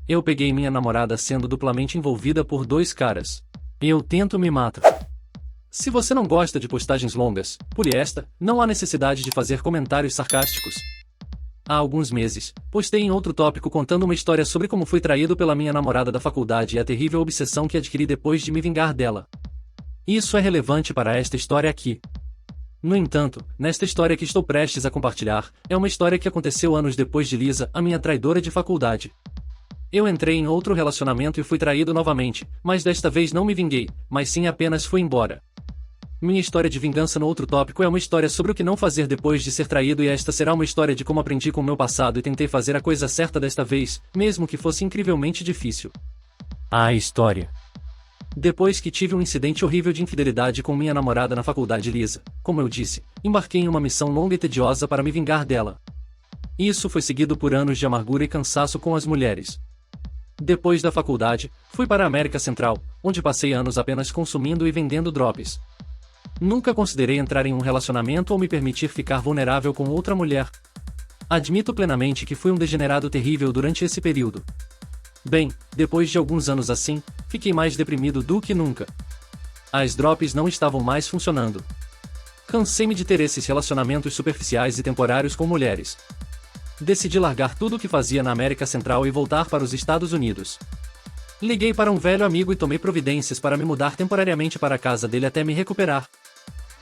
Eu peguei minha namorada sendo duplamente envolvida por dois caras. Eu tento me matar. Se você não gosta de postagens longas, pule esta, não há necessidade de fazer comentários sarcásticos. Há alguns meses, postei em outro tópico contando uma história sobre como fui traído pela minha namorada da faculdade e a terrível obsessão que adquiri depois de me vingar dela. Isso é relevante para esta história aqui. No entanto, nesta história que estou prestes a compartilhar, é uma história que aconteceu anos depois de Lisa, a minha traidora de faculdade. Eu entrei em outro relacionamento e fui traído novamente, mas desta vez não me vinguei, mas sim apenas fui embora. Minha história de vingança no outro tópico é uma história sobre o que não fazer depois de ser traído, e esta será uma história de como aprendi com o meu passado e tentei fazer a coisa certa desta vez, mesmo que fosse incrivelmente difícil. A história. Depois que tive um incidente horrível de infidelidade com minha namorada na faculdade Lisa, como eu disse, embarquei em uma missão longa e tediosa para me vingar dela. Isso foi seguido por anos de amargura e cansaço com as mulheres. Depois da faculdade, fui para a América Central, onde passei anos apenas consumindo e vendendo drops. Nunca considerei entrar em um relacionamento ou me permitir ficar vulnerável com outra mulher. Admito plenamente que fui um degenerado terrível durante esse período. Bem, depois de alguns anos assim, fiquei mais deprimido do que nunca. As drops não estavam mais funcionando. Cansei-me de ter esses relacionamentos superficiais e temporários com mulheres. Decidi largar tudo o que fazia na América Central e voltar para os Estados Unidos. Liguei para um velho amigo e tomei providências para me mudar temporariamente para a casa dele até me recuperar.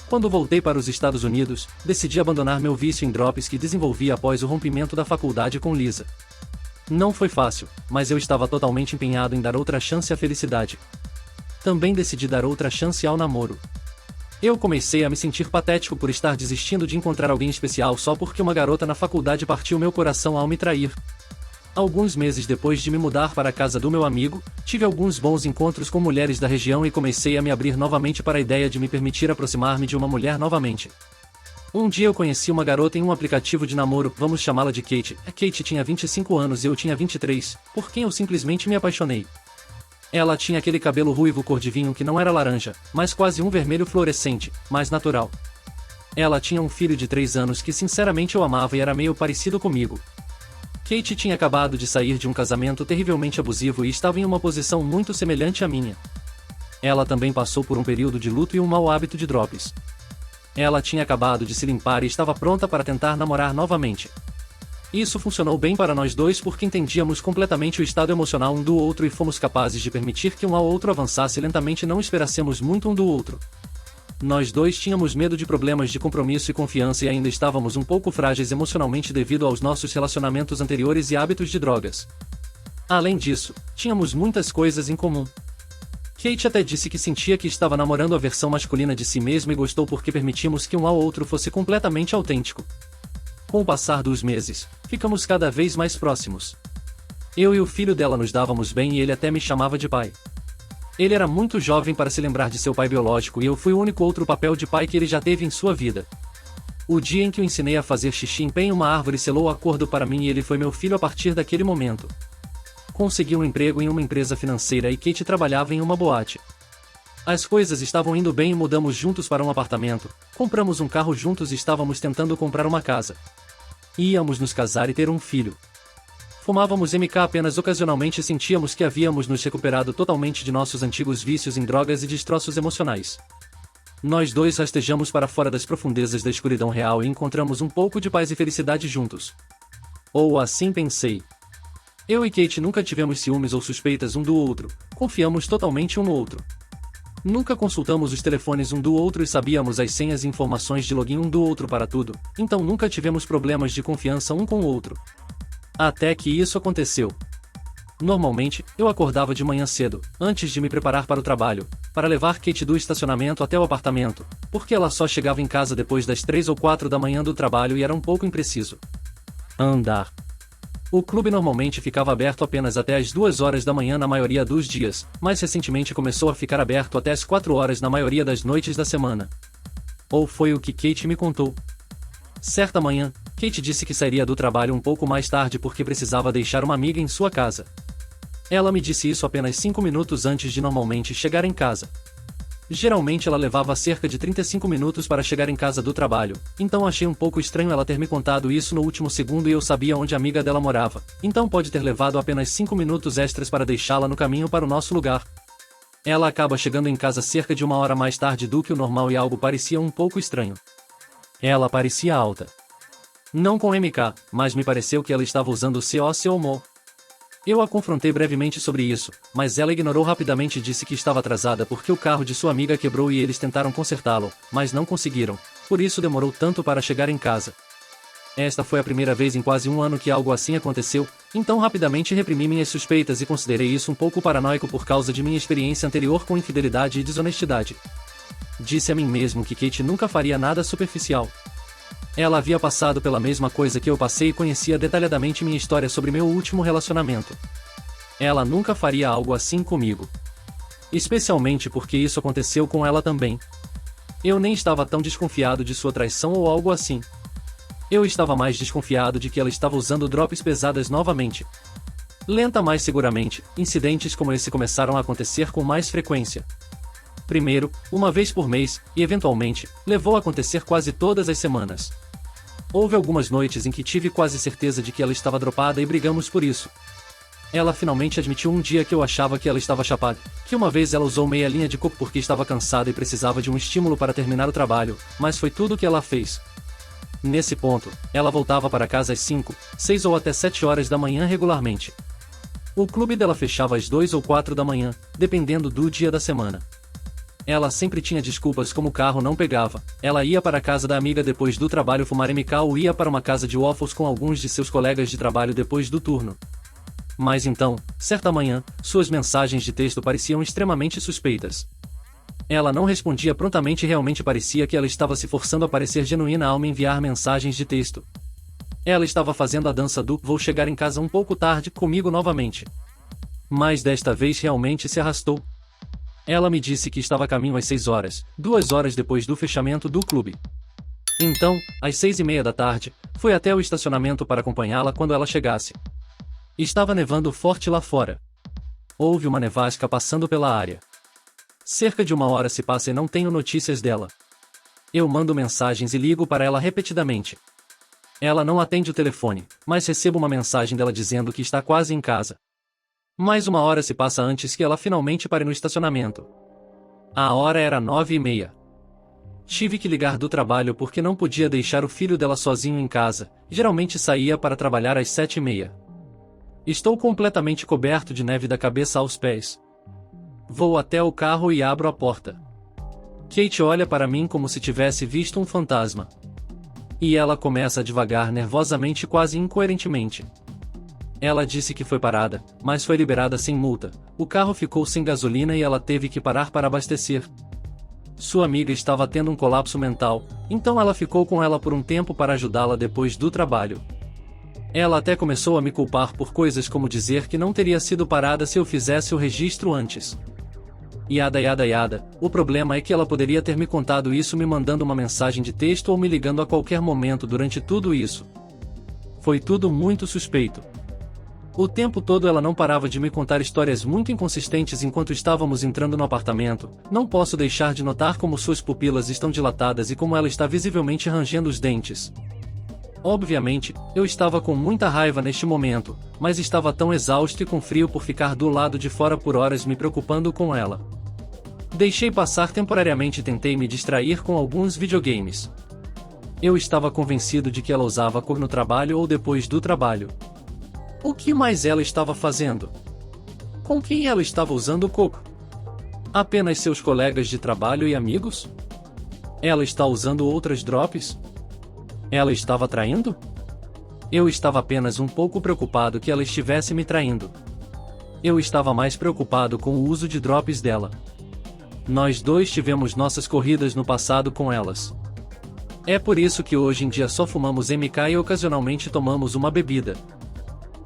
Quando voltei para os Estados Unidos, decidi abandonar meu vício em drops que desenvolvi após o rompimento da faculdade com Lisa. Não foi fácil, mas eu estava totalmente empenhado em dar outra chance à felicidade. Também decidi dar outra chance ao namoro. Eu comecei a me sentir patético por estar desistindo de encontrar alguém especial só porque uma garota na faculdade partiu meu coração ao me trair. Alguns meses depois de me mudar para a casa do meu amigo, tive alguns bons encontros com mulheres da região e comecei a me abrir novamente para a ideia de me permitir aproximar-me de uma mulher novamente. Um dia eu conheci uma garota em um aplicativo de namoro, vamos chamá-la de Kate. A Kate tinha 25 anos e eu tinha 23, por quem eu simplesmente me apaixonei. Ela tinha aquele cabelo ruivo cor de vinho que não era laranja, mas quase um vermelho fluorescente, mais natural. Ela tinha um filho de 3 anos que sinceramente eu amava e era meio parecido comigo. Kate tinha acabado de sair de um casamento terrivelmente abusivo e estava em uma posição muito semelhante à minha. Ela também passou por um período de luto e um mau hábito de drops. Ela tinha acabado de se limpar e estava pronta para tentar namorar novamente. Isso funcionou bem para nós dois porque entendíamos completamente o estado emocional um do outro e fomos capazes de permitir que um ao outro avançasse lentamente e não esperássemos muito um do outro. Nós dois tínhamos medo de problemas de compromisso e confiança e ainda estávamos um pouco frágeis emocionalmente devido aos nossos relacionamentos anteriores e hábitos de drogas. Além disso, tínhamos muitas coisas em comum. Kate até disse que sentia que estava namorando a versão masculina de si mesma e gostou porque permitimos que um ao outro fosse completamente autêntico. Com o passar dos meses, ficamos cada vez mais próximos. Eu e o filho dela nos dávamos bem e ele até me chamava de pai. Ele era muito jovem para se lembrar de seu pai biológico e eu fui o único outro papel de pai que ele já teve em sua vida. O dia em que o ensinei a fazer xixi em pé em uma árvore selou o acordo para mim e ele foi meu filho a partir daquele momento. Consegui um emprego em uma empresa financeira e Kate trabalhava em uma boate. As coisas estavam indo bem e mudamos juntos para um apartamento, compramos um carro juntos e estávamos tentando comprar uma casa. Íamos nos casar e ter um filho. Fumávamos MK apenas ocasionalmente e sentíamos que havíamos nos recuperado totalmente de nossos antigos vícios em drogas e destroços emocionais. Nós dois rastejamos para fora das profundezas da escuridão real e encontramos um pouco de paz e felicidade juntos. Ou assim pensei. Eu e Kate nunca tivemos ciúmes ou suspeitas um do outro, confiamos totalmente um no outro. Nunca consultamos os telefones um do outro e sabíamos as senhas e informações de login um do outro para tudo, então nunca tivemos problemas de confiança um com o outro. Até que isso aconteceu. Normalmente, eu acordava de manhã cedo, antes de me preparar para o trabalho, para levar Kate do estacionamento até o apartamento, porque ela só chegava em casa depois das 3 ou 4 da manhã do trabalho e era um pouco impreciso. Andar. O clube normalmente ficava aberto apenas até as 2 horas da manhã na maioria dos dias, mas recentemente começou a ficar aberto até as 4 horas na maioria das noites da semana. Ou foi o que Kate me contou. Certa manhã, Kate disse que sairia do trabalho um pouco mais tarde porque precisava deixar uma amiga em sua casa. Ela me disse isso apenas 5 minutos antes de normalmente chegar em casa. Geralmente ela levava cerca de 35 minutos para chegar em casa do trabalho, então achei um pouco estranho ela ter me contado isso no último segundo e eu sabia onde a amiga dela morava, então pode ter levado apenas 5 minutos extras para deixá-la no caminho para o nosso lugar. Ela acaba chegando em casa cerca de 1 hora mais tarde do que o normal e algo parecia um pouco estranho. Ela parecia alta. Não com MK, mas me pareceu que ela estava usando o COCOMO. Eu a confrontei brevemente sobre isso, mas ela ignorou rapidamente e disse que estava atrasada porque o carro de sua amiga quebrou e eles tentaram consertá-lo, mas não conseguiram, por isso demorou tanto para chegar em casa. Esta foi a primeira vez em quase 1 ano que algo assim aconteceu, então rapidamente reprimi minhas suspeitas e considerei isso um pouco paranoico por causa de minha experiência anterior com infidelidade e desonestidade. Disse a mim mesmo que Kate nunca faria nada superficial. Ela havia passado pela mesma coisa que eu passei e conhecia detalhadamente minha história sobre meu último relacionamento. Ela nunca faria algo assim comigo. Especialmente porque isso aconteceu com ela também. Eu nem estava tão desconfiado de sua traição ou algo assim. Eu estava mais desconfiado de que ela estava usando drops pesadas novamente. Lenta mais seguramente, incidentes como esse começaram a acontecer com mais frequência. Primeiro, uma vez por mês, e eventualmente, levou a acontecer quase todas as semanas. Houve algumas noites em que tive quase certeza de que ela estava dropada e brigamos por isso. Ela finalmente admitiu um dia que eu achava que ela estava chapada, que uma vez ela usou meia linha de coco porque estava cansada e precisava de um estímulo para terminar o trabalho, mas foi tudo o que ela fez. Nesse ponto, ela voltava para casa às 5, 6 ou até 7 horas da manhã regularmente. O clube dela fechava às 2 ou 4 da manhã, dependendo do dia da semana. Ela sempre tinha desculpas como o carro não pegava, ela ia para a casa da amiga depois do trabalho fumar MK ou ia para uma casa de waffles com alguns de seus colegas de trabalho depois do turno. Mas então, certa manhã, suas mensagens de texto pareciam extremamente suspeitas. Ela não respondia prontamente e realmente parecia que ela estava se forçando a parecer genuína ao me enviar mensagens de texto. Ela estava fazendo a dança do "vou chegar em casa um pouco tarde" comigo novamente. Mas desta vez realmente se arrastou. Ela me disse que estava a caminho às 6 horas, 2 horas depois do fechamento do clube. Então, às 6:30 da tarde, foi até o estacionamento para acompanhá-la quando ela chegasse. Estava nevando forte lá fora. Houve uma nevasca passando pela área. Cerca de 1 hora se passa e não tenho notícias dela. Eu mando mensagens e ligo para ela repetidamente. Ela não atende o telefone, mas recebo uma mensagem dela dizendo que está quase em casa. Mais 1 hora se passa antes que ela finalmente pare no estacionamento. A hora era 9:30. Tive que ligar do trabalho porque não podia deixar o filho dela sozinho em casa, geralmente saía para trabalhar às 7:30. Estou completamente coberto de neve da cabeça aos pés. Vou até o carro e abro a porta. Kate olha para mim como se tivesse visto um fantasma. E ela começa a devagar nervosamente e quase incoerentemente. Ela disse que foi parada, mas foi liberada sem multa. O carro ficou sem gasolina e ela teve que parar para abastecer. Sua amiga estava tendo um colapso mental, então ela ficou com ela por um tempo para ajudá-la depois do trabalho. Ela até começou a me culpar por coisas como dizer que não teria sido parada se eu fizesse o registro antes. Yada yada yada. O problema é que ela poderia ter me contado isso me mandando uma mensagem de texto ou me ligando a qualquer momento durante tudo isso. Foi tudo muito suspeito. O tempo todo ela não parava de me contar histórias muito inconsistentes enquanto estávamos entrando no apartamento. Não posso deixar de notar como suas pupilas estão dilatadas e como ela está visivelmente rangendo os dentes. Obviamente, eu estava com muita raiva neste momento, mas estava tão exausto e com frio por ficar do lado de fora por horas me preocupando com ela. Deixei passar temporariamente e tentei me distrair com alguns videogames. Eu estava convencido de que ela usava cor no trabalho ou depois do trabalho. O que mais ela estava fazendo? Com quem ela estava usando coco? Apenas seus colegas de trabalho e amigos? Ela está usando outras drops? Ela estava traindo? Eu estava apenas um pouco preocupado que ela estivesse me traindo. Eu estava mais preocupado com o uso de drops dela. Nós dois tivemos nossas corridas no passado com elas. É por isso que hoje em dia só fumamos MK e ocasionalmente tomamos uma bebida.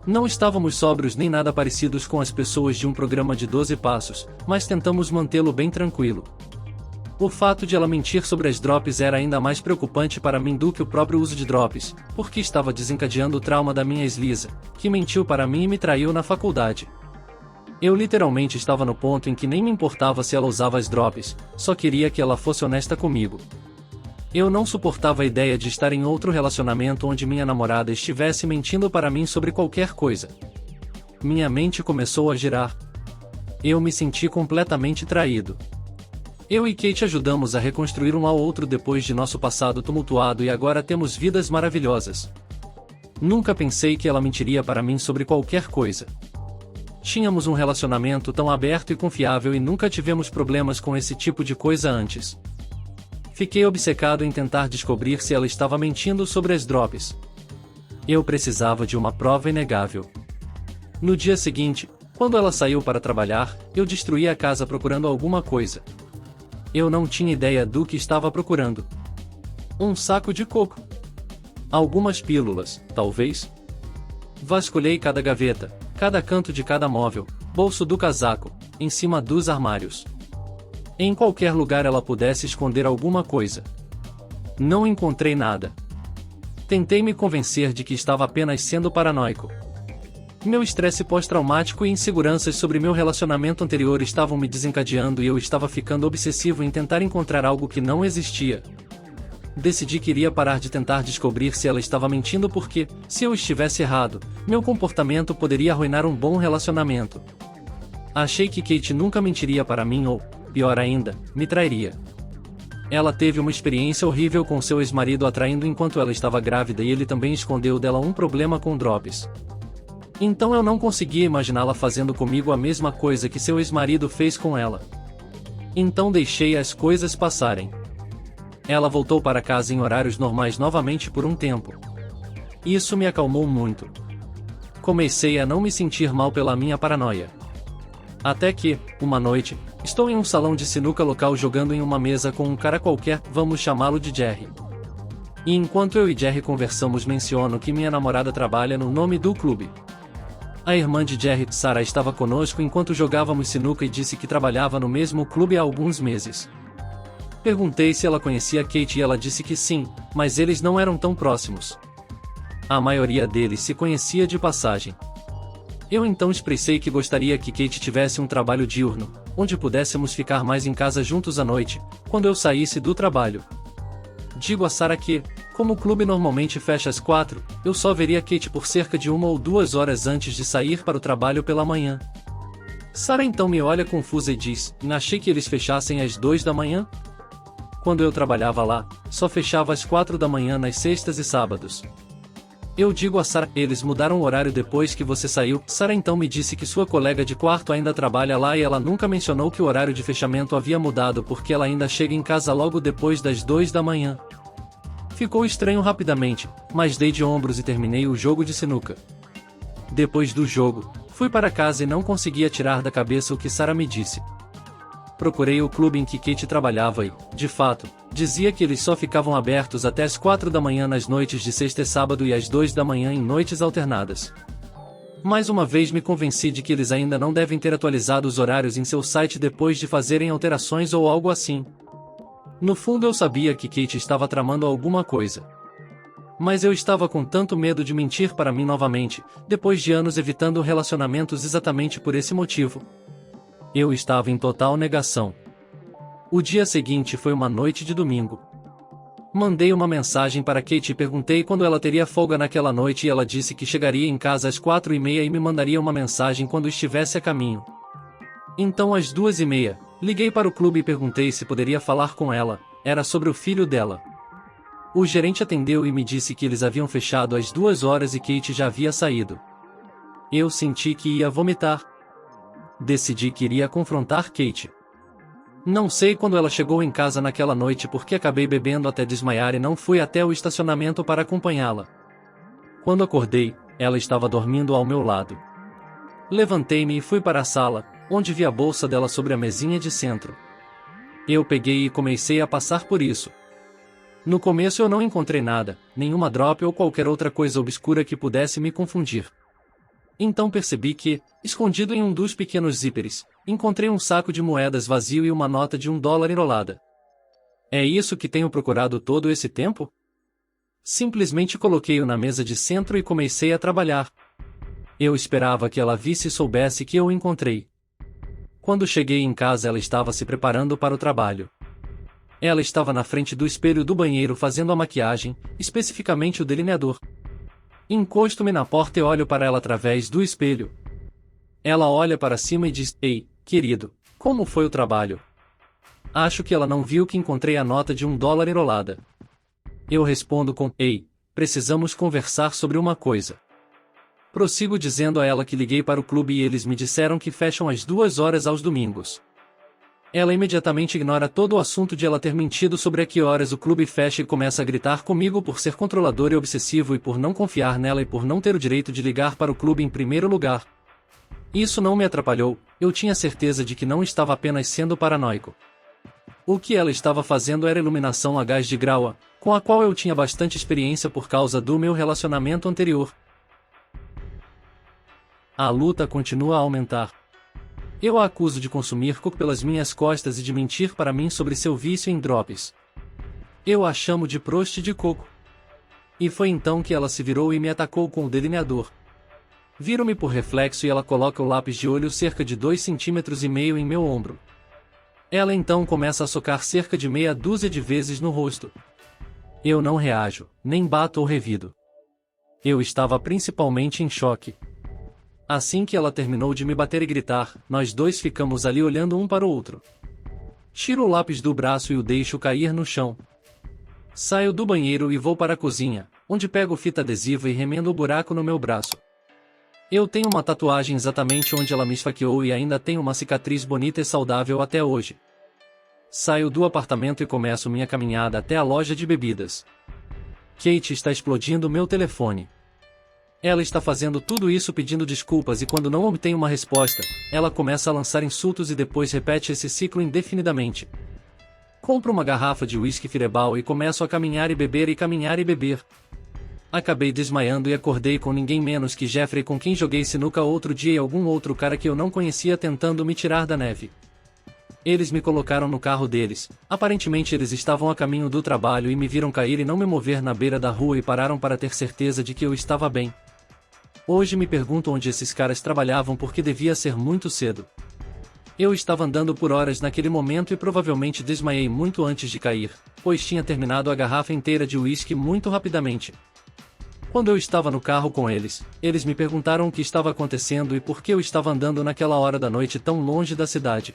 Não estávamos sóbrios nem nada parecidos com as pessoas de um programa de 12 passos, mas tentamos mantê-lo bem tranquilo. O fato de ela mentir sobre as drops era ainda mais preocupante para mim do que o próprio uso de drops, porque estava desencadeando o trauma da minha ex-Lisa, que mentiu para mim e me traiu na faculdade. Eu literalmente estava no ponto em que nem me importava se ela usava as drops, só queria que ela fosse honesta comigo. Eu não suportava a ideia de estar em outro relacionamento onde minha namorada estivesse mentindo para mim sobre qualquer coisa. Minha mente começou a girar. Eu me senti completamente traído. Eu e Kate ajudamos a reconstruir um ao outro depois de nosso passado tumultuado e agora temos vidas maravilhosas. Nunca pensei que ela mentiria para mim sobre qualquer coisa. Tínhamos um relacionamento tão aberto e confiável e nunca tivemos problemas com esse tipo de coisa antes. Fiquei obcecado em tentar descobrir se ela estava mentindo sobre as drops. Eu precisava de uma prova inegável. No dia seguinte, quando ela saiu para trabalhar, eu destruí a casa procurando alguma coisa. Eu não tinha ideia do que estava procurando. Um saco de coco. Algumas pílulas, talvez. Vasculhei cada gaveta, cada canto de cada móvel, bolso do casaco, em cima dos armários. Em qualquer lugar ela pudesse esconder alguma coisa. Não encontrei nada. Tentei me convencer de que estava apenas sendo paranoico. Meu estresse pós-traumático e inseguranças sobre meu relacionamento anterior estavam me desencadeando e eu estava ficando obsessivo em tentar encontrar algo que não existia. Decidi que iria parar de tentar descobrir se ela estava mentindo porque, se eu estivesse errado, meu comportamento poderia arruinar um bom relacionamento. Achei que Kate nunca mentiria para mim ou, pior ainda, me trairia. Ela teve uma experiência horrível com seu ex-marido atraindo enquanto ela estava grávida e ele também escondeu dela um problema com drops. Então eu não conseguia imaginá-la fazendo comigo a mesma coisa que seu ex-marido fez com ela. Então deixei as coisas passarem. Ela voltou para casa em horários normais novamente por um tempo. Isso me acalmou muito. Comecei a não me sentir mal pela minha paranoia. Até que, uma noite, estou em um salão de sinuca local jogando em uma mesa com um cara qualquer, vamos chamá-lo de Jerry. E enquanto eu e Jerry conversamos menciono que minha namorada trabalha no nome do clube. A irmã de Jerry, Sarah, estava conosco enquanto jogávamos sinuca e disse que trabalhava no mesmo clube há alguns meses. Perguntei se ela conhecia Kate e ela disse que sim, mas eles não eram tão próximos. A maioria deles se conhecia de passagem. Eu então expressei que gostaria que Kate tivesse um trabalho diurno, onde pudéssemos ficar mais em casa juntos à noite, quando eu saísse do trabalho. Digo a Sarah que, como o clube normalmente fecha às 4, eu só veria Kate por cerca de 1 ou 2 horas antes de sair para o trabalho pela manhã. Sarah então me olha confusa e diz: achei que eles fechassem às 2 da manhã? Quando eu trabalhava lá, só fechava às 4 da manhã nas sextas e sábados. Eu digo a Sarah: eles mudaram o horário depois que você saiu. Sarah então me disse que sua colega de quarto ainda trabalha lá e ela nunca mencionou que o horário de fechamento havia mudado porque ela ainda chega em casa logo depois das 2 da manhã. Ficou estranho rapidamente, mas dei de ombros e terminei o jogo de sinuca. Depois do jogo, fui para casa e não conseguia tirar da cabeça o que Sarah me disse. Procurei o clube em que Kate trabalhava e, de fato, dizia que eles só ficavam abertos até as 4 da manhã nas noites de sexta e sábado e às 2 da manhã em noites alternadas. Mais uma vez me convenci de que eles ainda não devem ter atualizado os horários em seu site depois de fazerem alterações ou algo assim. No fundo eu sabia que Kate estava tramando alguma coisa. Mas eu estava com tanto medo de mentir para mim novamente, depois de anos evitando relacionamentos exatamente por esse motivo. Eu estava em total negação. O dia seguinte foi uma noite de domingo. Mandei uma mensagem para Kate e perguntei quando ela teria folga naquela noite e ela disse que chegaria em casa às 4h30 e me mandaria uma mensagem quando estivesse a caminho. Então às 2h30, liguei para o clube e perguntei se poderia falar com ela, era sobre o filho dela. O gerente atendeu e me disse que eles haviam fechado às 2 horas e Kate já havia saído. Eu senti que ia vomitar. Decidi que iria confrontar Kate. Não sei quando ela chegou em casa naquela noite porque acabei bebendo até desmaiar e não fui até o estacionamento para acompanhá-la. Quando acordei, ela estava dormindo ao meu lado. Levantei-me e fui para a sala, onde vi a bolsa dela sobre a mesinha de centro. Eu peguei e comecei a passar por isso. No começo eu não encontrei nada, nenhuma drop ou qualquer outra coisa obscura que pudesse me confundir. Então percebi que, escondido em um dos pequenos zíperes, encontrei um saco de moedas vazio e uma nota de $1 enrolada. É isso que tenho procurado todo esse tempo? Simplesmente coloquei-o na mesa de centro e comecei a trabalhar. Eu esperava que ela visse e soubesse que eu o encontrei. Quando cheguei em casa, ela estava se preparando para o trabalho. Ela estava na frente do espelho do banheiro fazendo a maquiagem, especificamente o delineador. Encosto-me na porta e olho para ela através do espelho. Ela olha para cima e diz: "Ei, querido, como foi o trabalho?" Acho que ela não viu que encontrei a nota de $1 enrolada. Eu respondo com: "Ei, precisamos conversar sobre uma coisa." Prossigo dizendo a ela que liguei para o clube e eles me disseram que fecham às 2 horas aos domingos. Ela imediatamente ignora todo o assunto de ela ter mentido sobre a que horas o clube fecha e começa a gritar comigo por ser controlador e obsessivo e por não confiar nela e por não ter o direito de ligar para o clube em primeiro lugar. Isso não me atrapalhou, eu tinha certeza de que não estava apenas sendo paranoico. O que ela estava fazendo era iluminação a gás de graua, com a qual eu tinha bastante experiência por causa do meu relacionamento anterior. A luta continua a aumentar. Eu a acuso de consumir coco pelas minhas costas e de mentir para mim sobre seu vício em drops. Eu a chamo de prosti de coco. E foi então que ela se virou e me atacou com o delineador. Viro-me por reflexo e ela coloca o lápis de olho cerca de 2,5 centímetros em meu ombro. Ela então começa a socar cerca de meia dúzia de vezes no rosto. Eu não reajo, nem bato ou revido. Eu estava principalmente em choque. Assim que ela terminou de me bater e gritar, nós dois ficamos ali olhando um para o outro. Tiro o lápis do braço e o deixo cair no chão. Saio do banheiro e vou para a cozinha, onde pego fita adesiva e remendo o buraco no meu braço. Eu tenho uma tatuagem exatamente onde ela me esfaqueou e ainda tenho uma cicatriz bonita e saudável até hoje. Saio do apartamento e começo minha caminhada até a loja de bebidas. Kate está explodindo meu telefone. Ela está fazendo tudo isso pedindo desculpas e quando não obtém uma resposta, ela começa a lançar insultos e depois repete esse ciclo indefinidamente. Compro uma garrafa de whisky Fireball e começo a caminhar e beber e caminhar e beber. Acabei desmaiando e acordei com ninguém menos que Jeffrey, com quem joguei sinuca outro dia, e algum outro cara que eu não conhecia tentando me tirar da neve. Eles me colocaram no carro deles, aparentemente eles estavam a caminho do trabalho e me viram cair e não me mover na beira da rua e pararam para ter certeza de que eu estava bem. Hoje me pergunto onde esses caras trabalhavam porque devia ser muito cedo. Eu estava andando por horas naquele momento e provavelmente desmaiei muito antes de cair, pois tinha terminado a garrafa inteira de uísque muito rapidamente. Quando eu estava no carro com eles, eles me perguntaram o que estava acontecendo e por que eu estava andando naquela hora da noite tão longe da cidade.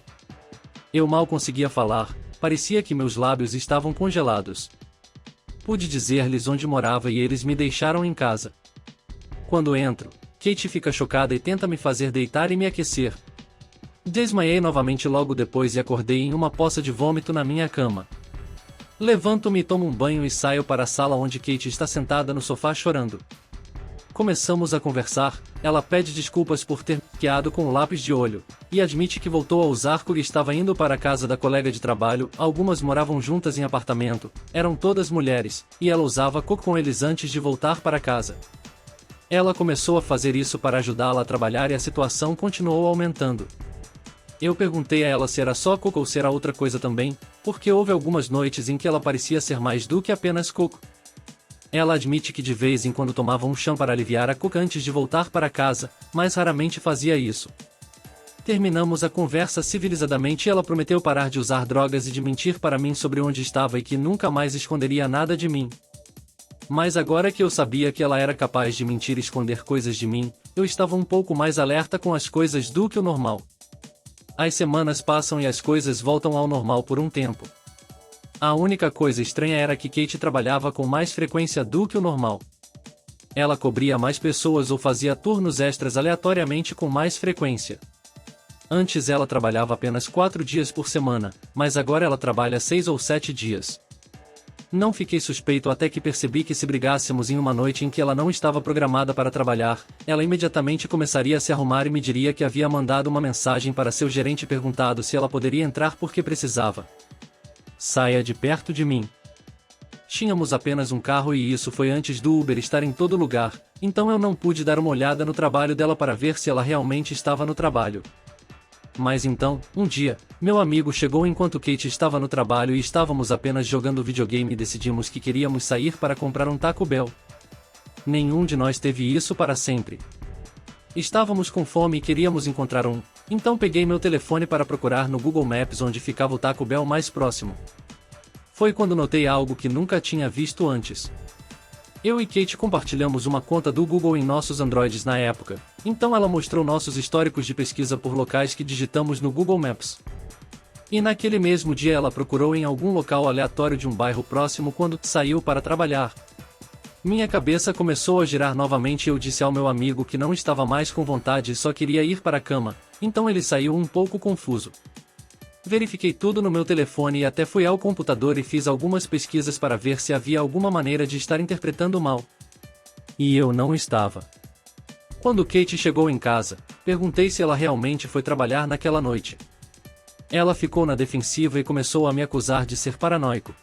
Eu mal conseguia falar, parecia que meus lábios estavam congelados. Pude dizer-lhes onde morava e eles me deixaram em casa. Quando entro, Kate fica chocada e tenta me fazer deitar e me aquecer. Desmaiei novamente logo depois e acordei em uma poça de vômito na minha cama. Levanto-me e tomo um banho e saio para a sala onde Kate está sentada no sofá chorando. Começamos a conversar, ela pede desculpas por ter maquiado com o lápis de olho, e admite que voltou a usar coco e estava indo para a casa da colega de trabalho, algumas moravam juntas em apartamento, eram todas mulheres, e ela usava coco com eles antes de voltar para casa. Ela começou a fazer isso para ajudá-la a trabalhar e a situação continuou aumentando. Eu perguntei a ela se era só coco ou se era outra coisa também, porque houve algumas noites em que ela parecia ser mais do que apenas coco. Ela admite que de vez em quando tomava um chá para aliviar a coca antes de voltar para casa, mas raramente fazia isso. Terminamos a conversa civilizadamente e ela prometeu parar de usar drogas e de mentir para mim sobre onde estava e que nunca mais esconderia nada de mim. Mas agora que eu sabia que ela era capaz de mentir e esconder coisas de mim, eu estava um pouco mais alerta com as coisas do que o normal. As semanas passam e as coisas voltam ao normal por um tempo. A única coisa estranha era que Kate trabalhava com mais frequência do que o normal. Ela cobria mais pessoas ou fazia turnos extras aleatoriamente com mais frequência. Antes ela trabalhava apenas 4 dias por semana, mas agora ela trabalha 6 ou 7 dias. Não fiquei suspeito até que percebi que se brigássemos em uma noite em que ela não estava programada para trabalhar, ela imediatamente começaria a se arrumar e me diria que havia mandado uma mensagem para seu gerente perguntado se ela poderia entrar porque precisava. Saia de perto de mim. Tínhamos apenas um carro e isso foi antes do Uber estar em todo lugar, então eu não pude dar uma olhada no trabalho dela para ver se ela realmente estava no trabalho. Mas então, um dia, meu amigo chegou enquanto Kate estava no trabalho e estávamos apenas jogando videogame e decidimos que queríamos sair para comprar um Taco Bell. Nenhum de nós teve isso para sempre. Estávamos com fome e queríamos encontrar um Então peguei meu telefone para procurar no Google Maps onde ficava o Taco Bell mais próximo. Foi quando notei algo que nunca tinha visto antes. Eu e Kate compartilhamos uma conta do Google em nossos Androids na época, então ela mostrou nossos históricos de pesquisa por locais que digitamos no Google Maps. E naquele mesmo dia ela procurou em algum local aleatório de um bairro próximo quando saiu para trabalhar. Minha cabeça começou a girar novamente e eu disse ao meu amigo que não estava mais com vontade e só queria ir para a cama, então ele saiu um pouco confuso. Verifiquei tudo no meu telefone e até fui ao computador e fiz algumas pesquisas para ver se havia alguma maneira de estar interpretando mal. E eu não estava. Quando Kate chegou em casa, perguntei se ela realmente foi trabalhar naquela noite. Ela ficou na defensiva e começou a me acusar de ser paranoico.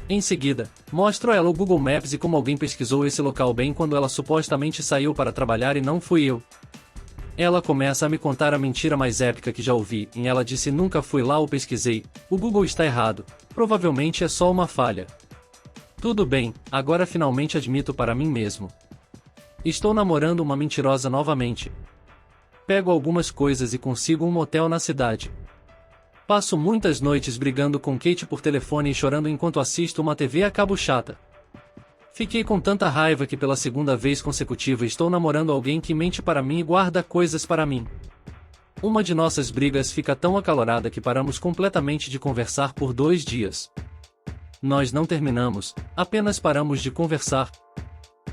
Em seguida, mostro a ela o Google Maps e como alguém pesquisou esse local bem quando ela supostamente saiu para trabalhar e não fui eu. Ela começa a me contar a mentira mais épica que já ouvi, e ela disse: nunca fui lá ou pesquisei, o Google está errado, provavelmente é só uma falha. Tudo bem, agora finalmente admito para mim mesmo. Estou namorando uma mentirosa novamente. Pego algumas coisas e consigo um motel na cidade. Passo muitas noites brigando com Kate por telefone e chorando enquanto assisto uma TV a cabo chata. Fiquei com tanta raiva que pela segunda vez consecutiva estou namorando alguém que mente para mim e guarda coisas para mim. Uma de nossas brigas fica tão acalorada que paramos completamente de conversar por 2 dias. Nós não terminamos, apenas paramos de conversar.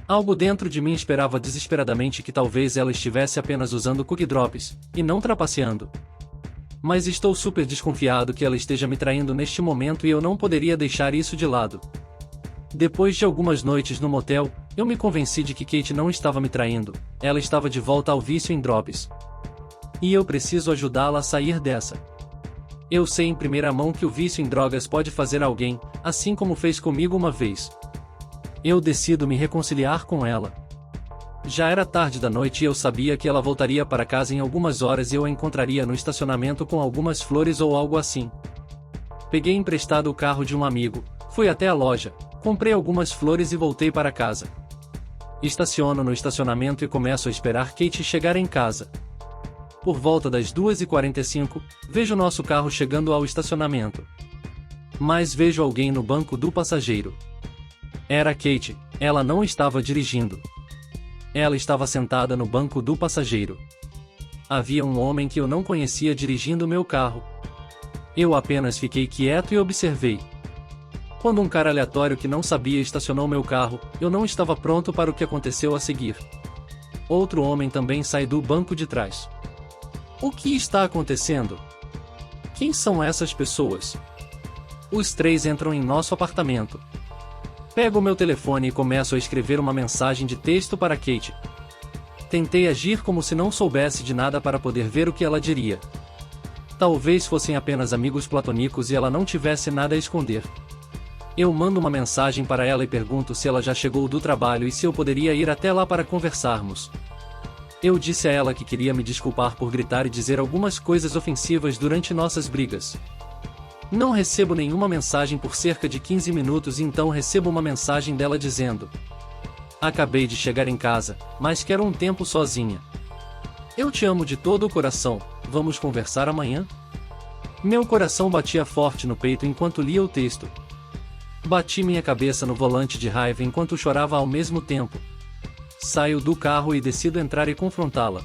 Algo dentro de mim esperava desesperadamente que talvez ela estivesse apenas usando cookie drops, e não trapaceando. Mas estou super desconfiado que ela esteja me traindo neste momento e eu não poderia deixar isso de lado. Depois de algumas noites no motel, eu me convenci de que Kate não estava me traindo, ela estava de volta ao vício em drops. E eu preciso ajudá-la a sair dessa. Eu sei em primeira mão que o vício em drogas pode fazer alguém, assim como fez comigo uma vez. Eu decido me reconciliar com ela. Já era tarde da noite e eu sabia que ela voltaria para casa em algumas horas e eu a encontraria no estacionamento com algumas flores ou algo assim. Peguei emprestado o carro de um amigo, fui até a loja, comprei algumas flores e voltei para casa. Estaciono no estacionamento e começo a esperar Kate chegar em casa. Por volta das 2h45, vejo nosso carro chegando ao estacionamento. Mas vejo alguém no banco do passageiro. Era Kate, ela não estava dirigindo. Ela estava sentada no banco do passageiro. Havia um homem que eu não conhecia dirigindo meu carro. Eu apenas fiquei quieto e observei. Quando um cara aleatório que não sabia estacionou meu carro, eu não estava pronto para o que aconteceu a seguir. Outro homem também sai do banco de trás. O que está acontecendo? Quem são essas pessoas? Os 3 entram em nosso apartamento. Pego meu telefone e começo a escrever uma mensagem de texto para Kate. Tentei agir como se não soubesse de nada para poder ver o que ela diria. Talvez fossem apenas amigos platônicos e ela não tivesse nada a esconder. Eu mando uma mensagem para ela e pergunto se ela já chegou do trabalho e se eu poderia ir até lá para conversarmos. Eu disse a ela que queria me desculpar por gritar e dizer algumas coisas ofensivas durante nossas brigas. Não recebo nenhuma mensagem por cerca de 15 minutos e então recebo uma mensagem dela dizendo: acabei de chegar em casa, mas quero um tempo sozinha. Eu te amo de todo o coração, vamos conversar amanhã? Meu coração batia forte no peito enquanto lia o texto. Bati minha cabeça no volante de raiva enquanto chorava ao mesmo tempo. Saio do carro e decido entrar e confrontá-la.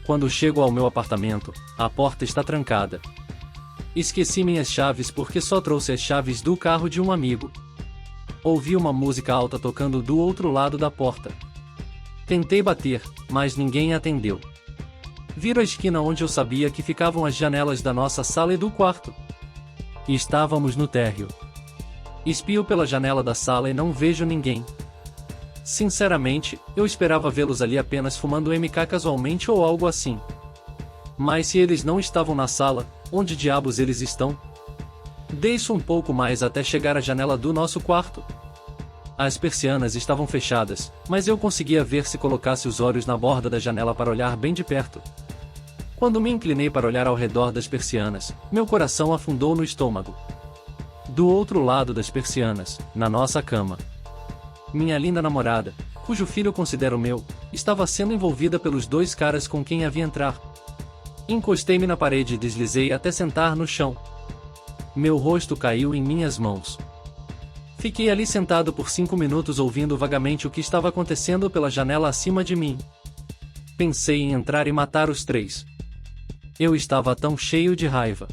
Quando chego ao meu apartamento, a porta está trancada. Esqueci minhas chaves porque só trouxe as chaves do carro de um amigo. Ouvi uma música alta tocando do outro lado da porta. Tentei bater, mas ninguém atendeu. Viro a esquina onde eu sabia que ficavam as janelas da nossa sala e do quarto. Estávamos no térreo. Espio pela janela da sala e não vejo ninguém. Sinceramente, eu esperava vê-los ali apenas fumando MK casualmente ou algo assim. Mas se eles não estavam na sala, onde diabos eles estão? Desço um pouco mais até chegar à janela do nosso quarto. As persianas estavam fechadas, mas eu conseguia ver se colocasse os olhos na borda da janela para olhar bem de perto. Quando me inclinei para olhar ao redor das persianas, meu coração afundou no estômago. Do outro lado das persianas, na nossa cama, minha linda namorada, cujo filho considero meu, estava sendo envolvida pelos 2 caras com quem havia entrar. Encostei-me na parede e deslizei até sentar no chão. Meu rosto caiu em minhas mãos. Fiquei ali sentado por 5 minutos ouvindo vagamente o que estava acontecendo pela janela acima de mim. Pensei em entrar e matar os 3. Eu estava tão cheio de raiva.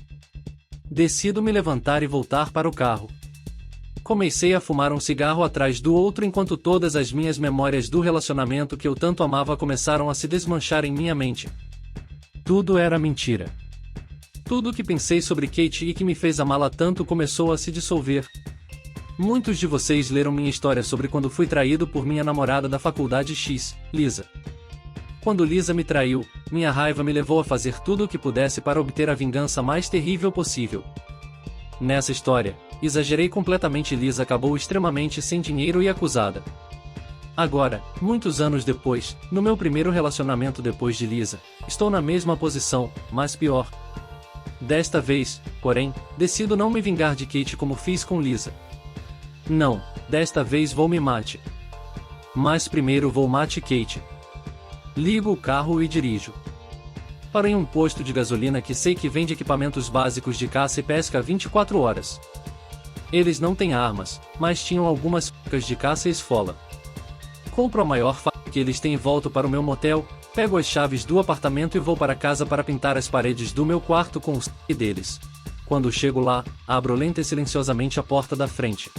Decido me levantar e voltar para o carro. Comecei a fumar um cigarro atrás do outro enquanto todas as minhas memórias do relacionamento que eu tanto amava começaram a se desmanchar em minha mente. Tudo era mentira. Tudo o que pensei sobre Kate e que me fez amá-la tanto começou a se dissolver. Muitos de vocês leram minha história sobre quando fui traído por minha namorada da faculdade X, Lisa. Quando Lisa me traiu, minha raiva me levou a fazer tudo o que pudesse para obter a vingança mais terrível possível. Nessa história, exagerei completamente e Lisa acabou extremamente sem dinheiro e acusada. Agora, muitos anos depois, no meu primeiro relacionamento depois de Lisa, estou na mesma posição, mas pior. Desta vez, porém, decido não me vingar de Kate como fiz com Lisa. Não, desta vez vou me mate. Mas primeiro vou mate Kate. Ligo o carro e dirijo para um posto de gasolina que sei que vende equipamentos básicos de caça e pesca 24 horas. Eles não têm armas, mas tinham algumas facas de caça e esfola. Compro a maior faca que eles têm e volto para o meu motel, pego as chaves do apartamento e vou para casa para pintar as paredes do meu quarto com o sangue deles. Quando chego lá, abro lenta e silenciosamente a porta da frente.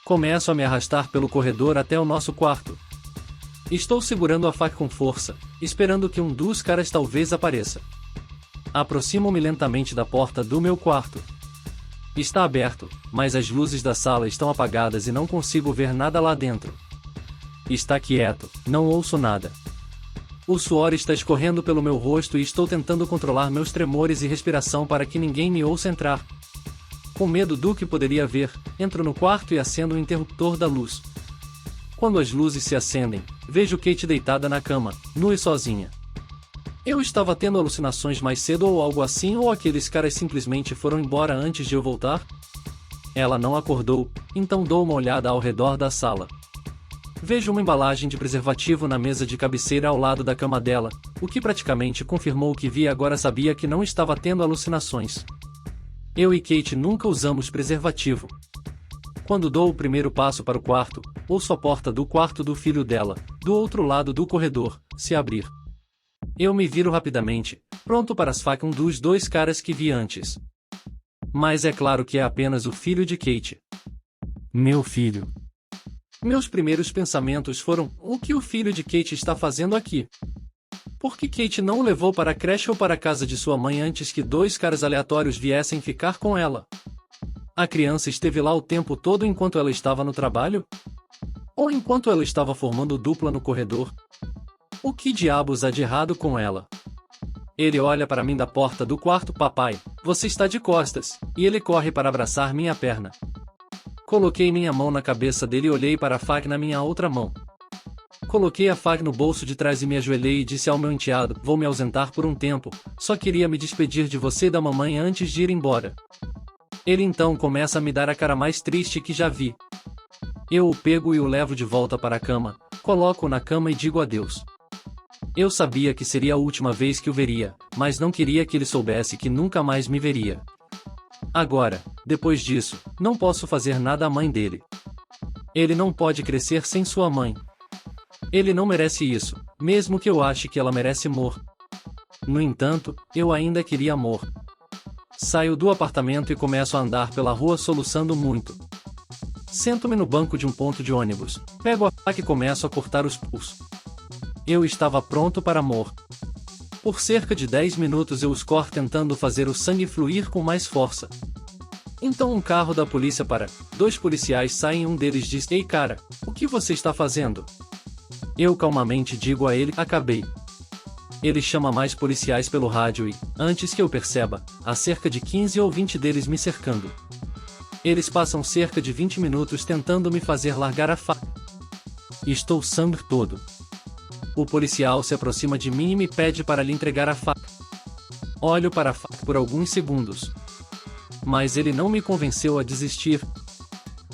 Começo a me arrastar pelo corredor até o nosso quarto. Estou segurando a faca com força, esperando que um dos caras talvez apareça. Aproximo-me lentamente da porta do meu quarto. Está aberto, mas as luzes da sala estão apagadas e não consigo ver nada lá dentro. Está quieto, não ouço nada. O suor está escorrendo pelo meu rosto e estou tentando controlar meus tremores e respiração para que ninguém me ouça entrar. Com medo do que poderia ver, entro no quarto e acendo o interruptor da luz. Quando as luzes se acendem, vejo Kate deitada na cama, nua e sozinha. Eu estava tendo alucinações mais cedo ou algo assim, ou aqueles caras simplesmente foram embora antes de eu voltar? Ela não acordou, então dou uma olhada ao redor da sala. Vejo uma embalagem de preservativo na mesa de cabeceira ao lado da cama dela, o que praticamente confirmou o que vi e agora sabia que não estava tendo alucinações. Eu e Kate nunca usamos preservativo. Quando dou o primeiro passo para o quarto, ouço a porta do quarto do filho dela, do outro lado do corredor, se abrir. Eu me viro rapidamente, pronto para esfaquear um dos 2 caras que vi antes. Mas é claro que é apenas o filho de Kate. Meu filho. Meus primeiros pensamentos foram: o que o filho de Kate está fazendo aqui? Por que Kate não o levou para a creche ou para a casa de sua mãe antes que 2 caras aleatórios viessem ficar com ela? A criança esteve lá o tempo todo enquanto ela estava no trabalho? Ou enquanto ela estava formando dupla no corredor? O que diabos há de errado com ela? Ele olha para mim da porta do quarto: papai, você está de costas, e ele corre para abraçar minha perna. Coloquei minha mão na cabeça dele e olhei para a faca na minha outra mão. Coloquei a faca no bolso de trás e me ajoelhei e disse ao meu enteado: vou me ausentar por um tempo, só queria me despedir de você e da mamãe antes de ir embora. Ele então começa a me dar a cara mais triste que já vi. Eu o pego e o levo de volta para a cama, coloco-o na cama e digo adeus. Eu sabia que seria a última vez que o veria, mas não queria que ele soubesse que nunca mais me veria. Agora, depois disso, não posso fazer nada à mãe dele. Ele não pode crescer sem sua mãe. Ele não merece isso, mesmo que eu ache que ela merece amor. No entanto, eu ainda queria amor. Saio do apartamento e começo a andar pela rua soluçando muito. Sento-me no banco de um ponto de ônibus, pego a faca e começo a cortar os pulsos. Eu estava pronto para amor. Por cerca de 10 minutos eu os corto tentando fazer o sangue fluir com mais força. Então um carro da polícia para. 2 policiais saem e um deles diz: ei cara, o que você está fazendo? Eu calmamente digo a ele: acabei. Ele chama mais policiais pelo rádio e, antes que eu perceba, há cerca de 15 ou 20 deles me cercando. Eles passam cerca de 20 minutos tentando me fazer largar a faca. Estou sangue todo. O policial se aproxima de mim e me pede para lhe entregar a faca. Olho para a faca por alguns segundos. Mas ele não me convenceu a desistir.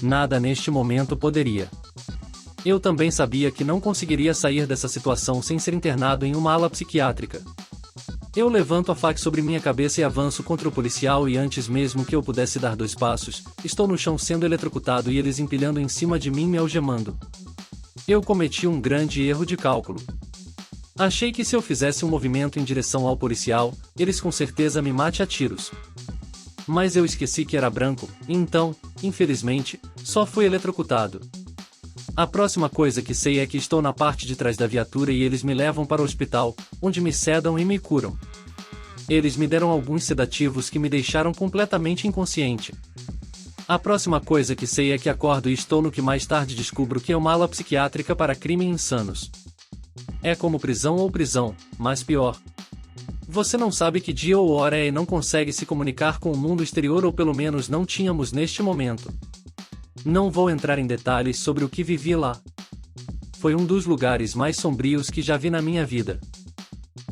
Nada neste momento poderia. Eu também sabia que não conseguiria sair dessa situação sem ser internado em uma ala psiquiátrica. Eu levanto a faca sobre minha cabeça e avanço contra o policial e antes mesmo que eu pudesse dar 2 passos, estou no chão sendo eletrocutado e eles empilhando em cima de mim me algemando. Eu cometi um grande erro de cálculo. Achei que se eu fizesse um movimento em direção ao policial, eles com certeza me matem a tiros. Mas eu esqueci que era branco, e então, infelizmente, só fui eletrocutado. A próxima coisa que sei é que estou na parte de trás da viatura e eles me levam para o hospital, onde me sedam e me curam. Eles me deram alguns sedativos que me deixaram completamente inconsciente. A próxima coisa que sei é que acordo e estou no que mais tarde descubro que é uma ala psiquiátrica para crimes insanos. É como prisão ou prisão, mas pior. Você não sabe que dia ou hora é e não consegue se comunicar com o mundo exterior ou pelo menos não tínhamos neste momento. Não vou entrar em detalhes sobre o que vivi lá. Foi um dos lugares mais sombrios que já vi na minha vida.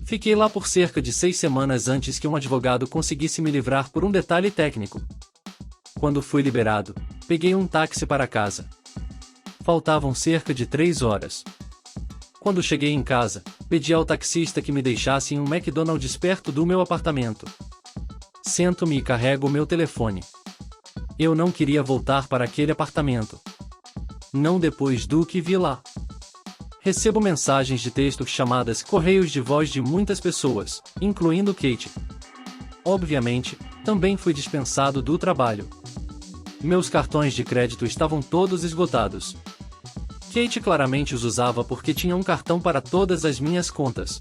Fiquei lá por cerca de 6 semanas antes que um advogado conseguisse me livrar por um detalhe técnico. Quando fui liberado, peguei um táxi para casa. Faltavam cerca de 3 horas. Quando cheguei em casa, pedi ao taxista que me deixasse em um McDonald's perto do meu apartamento. Sento-me e carrego o meu telefone. Eu não queria voltar para aquele apartamento. Não depois do que vi lá. Recebo mensagens de texto chamadas correios de voz de muitas pessoas, incluindo Kate. Obviamente, também fui dispensado do trabalho. Meus cartões de crédito estavam todos esgotados. Kate claramente os usava porque tinha um cartão para todas as minhas contas.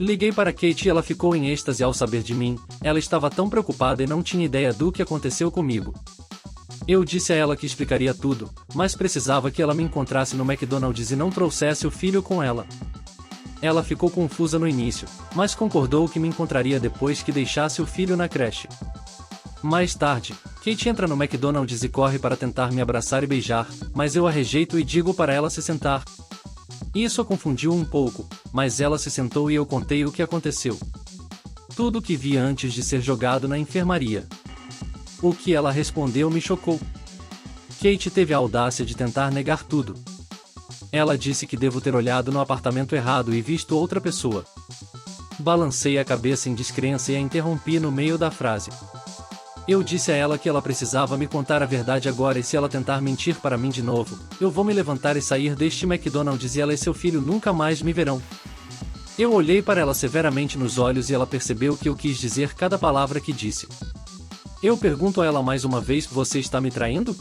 Liguei para Kate e ela ficou em êxtase ao saber de mim, ela estava tão preocupada e não tinha ideia do que aconteceu comigo. Eu disse a ela que explicaria tudo, mas precisava que ela me encontrasse no McDonald's e não trouxesse o filho com ela. Ela ficou confusa no início, mas concordou que me encontraria depois que deixasse o filho na creche. Mais tarde, Kate entra no McDonald's e corre para tentar me abraçar e beijar, mas eu a rejeito e digo para ela se sentar. Isso a confundiu um pouco, mas ela se sentou e eu contei o que aconteceu. Tudo o que vi antes de ser jogado na enfermaria. O que ela respondeu me chocou. Kate teve a audácia de tentar negar tudo. Ela disse que devo ter olhado no apartamento errado e visto outra pessoa. Balancei a cabeça em descrença e a interrompi no meio da frase. Eu disse a ela que ela precisava me contar a verdade agora e se ela tentar mentir para mim de novo, eu vou me levantar e sair deste McDonald's e ela e seu filho nunca mais me verão. Eu olhei para ela severamente nos olhos e ela percebeu que eu quis dizer cada palavra que disse. Eu pergunto a ela mais uma vez: você está me traindo?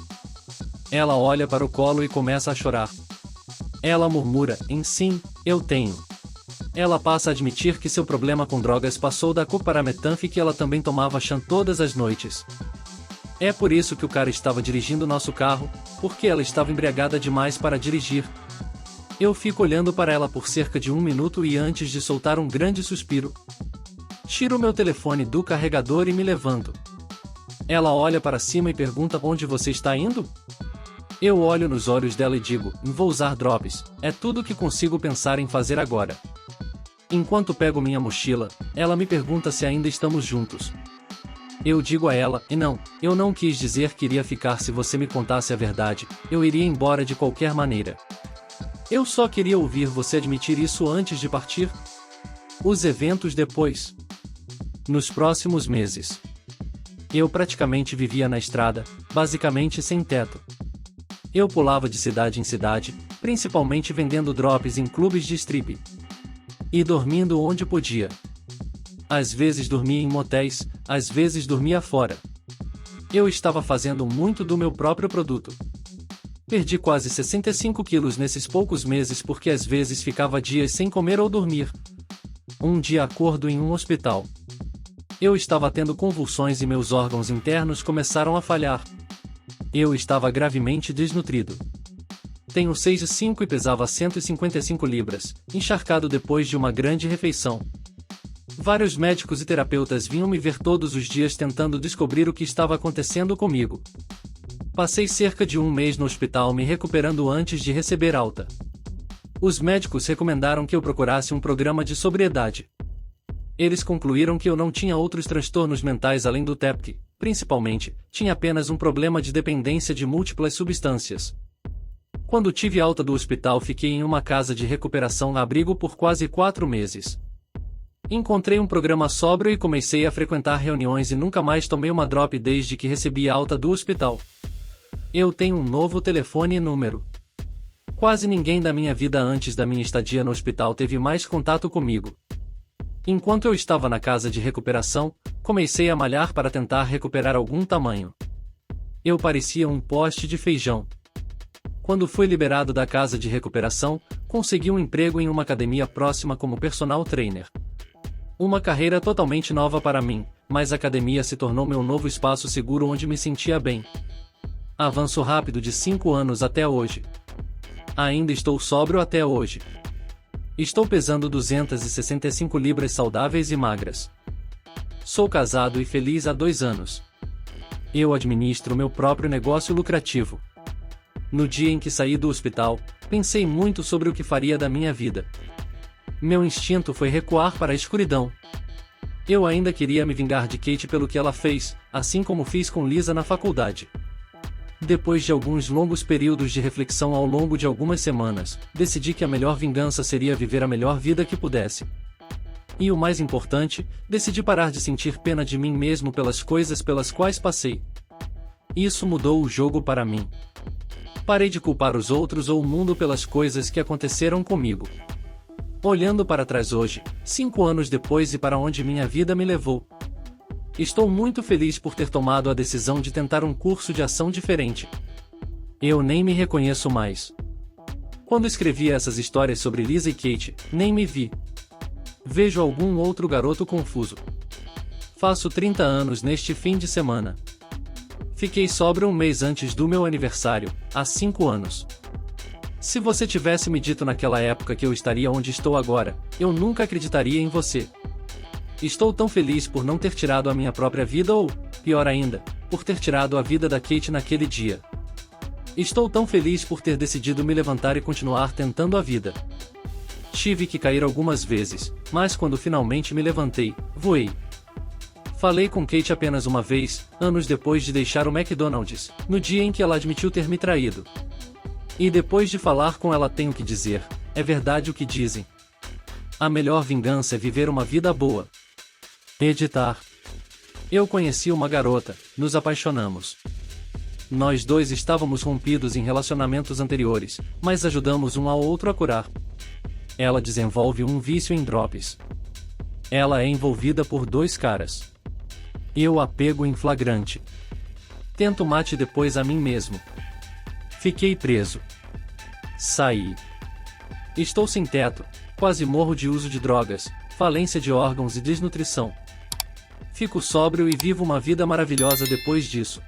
Ela olha para o colo e começa a chorar. Ela murmura: sim, eu tenho. Ela passa a admitir que seu problema com drogas passou da coke para a metanf e que ela também tomava chã todas as noites. É por isso que o cara estava dirigindo nosso carro, porque ela estava embriagada demais para dirigir. Eu fico olhando para ela por cerca de 1 minuto e antes de soltar um grande suspiro, tiro meu telefone do carregador e me levanto. Ela olha para cima e pergunta: onde você está indo? Eu olho nos olhos dela e digo: vou usar drops, é tudo que consigo pensar em fazer agora. Enquanto pego minha mochila, ela me pergunta se ainda estamos juntos. Eu digo a ela: não, eu não quis dizer que iria ficar se você me contasse a verdade, eu iria embora de qualquer maneira. Eu só queria ouvir você admitir isso antes de partir. Os eventos depois. Nos próximos meses. Eu praticamente vivia na estrada, basicamente sem teto. Eu pulava de cidade em cidade, principalmente vendendo drops em clubes de strip. E dormindo onde podia. Às vezes dormia em motéis, às vezes dormia fora. Eu estava fazendo muito do meu próprio produto. Perdi quase 65 quilos nesses poucos meses porque às vezes ficava dias sem comer ou dormir. Um dia acordo em um hospital. Eu estava tendo convulsões e meus órgãos internos começaram a falhar. Eu estava gravemente desnutrido. Tenho 6'5" e pesava 155 libras, encharcado depois de uma grande refeição. Vários médicos e terapeutas vinham me ver todos os dias tentando descobrir o que estava acontecendo comigo. Passei cerca de 1 mês no hospital me recuperando antes de receber alta. Os médicos recomendaram que eu procurasse um programa de sobriedade. Eles concluíram que eu não tinha outros transtornos mentais além do TEPC, principalmente, tinha apenas um problema de dependência de múltiplas substâncias. Quando tive alta do hospital fiquei em uma casa de recuperação-abrigo por quase 4 meses. Encontrei um programa sóbrio e comecei a frequentar reuniões e nunca mais tomei uma drop desde que recebi alta do hospital. Eu tenho um novo telefone e número. Quase ninguém da minha vida antes da minha estadia no hospital teve mais contato comigo. Enquanto eu estava na casa de recuperação, comecei a malhar para tentar recuperar algum tamanho. Eu parecia um poste de feijão. Quando fui liberado da casa de recuperação, consegui um emprego em uma academia próxima como personal trainer. Uma carreira totalmente nova para mim, mas a academia se tornou meu novo espaço seguro onde me sentia bem. Avanço rápido de 5 anos até hoje. Ainda estou sóbrio até hoje. Estou pesando 265 libras saudáveis e magras. Sou casado e feliz há 2 anos. Eu administro meu próprio negócio lucrativo. No dia em que saí do hospital, pensei muito sobre o que faria da minha vida. Meu instinto foi recuar para a escuridão. Eu ainda queria me vingar de Kate pelo que ela fez, assim como fiz com Lisa na faculdade. Depois de alguns longos períodos de reflexão ao longo de algumas semanas, decidi que a melhor vingança seria viver a melhor vida que pudesse. E o mais importante, decidi parar de sentir pena de mim mesmo pelas coisas pelas quais passei. Isso mudou o jogo para mim. Parei de culpar os outros ou o mundo pelas coisas que aconteceram comigo. Olhando para trás hoje, 5 anos depois e para onde minha vida me levou, estou muito feliz por ter tomado a decisão de tentar um curso de ação diferente. Eu nem me reconheço mais. Quando escrevia essas histórias sobre Lisa e Kate, nem me vi. Vejo algum outro garoto confuso. Faço 30 anos neste fim de semana. Fiquei sóbrio um mês antes do meu aniversário, há 5 anos. Se você tivesse me dito naquela época que eu estaria onde estou agora, eu nunca acreditaria em você. Estou tão feliz por não ter tirado a minha própria vida ou, pior ainda, por ter tirado a vida da Kate naquele dia. Estou tão feliz por ter decidido me levantar e continuar tentando a vida. Tive que cair algumas vezes, mas quando finalmente me levantei, voei. Falei com Kate apenas uma vez, anos depois de deixar o McDonald's, no dia em que ela admitiu ter me traído. E depois de falar com ela tenho que dizer, é verdade o que dizem. A melhor vingança é viver uma vida boa. Editar. Eu conheci uma garota, nos apaixonamos. Nós dois estávamos rompidos em relacionamentos anteriores, mas ajudamos um ao outro a curar. Ela desenvolve um vício em drops. Ela é envolvida por 2 caras. Eu a pego em flagrante. Tento mate depois a mim mesmo. Fiquei preso. Saí. Estou sem teto, quase morro de uso de drogas, falência de órgãos e desnutrição. Fico sóbrio e vivo uma vida maravilhosa depois disso.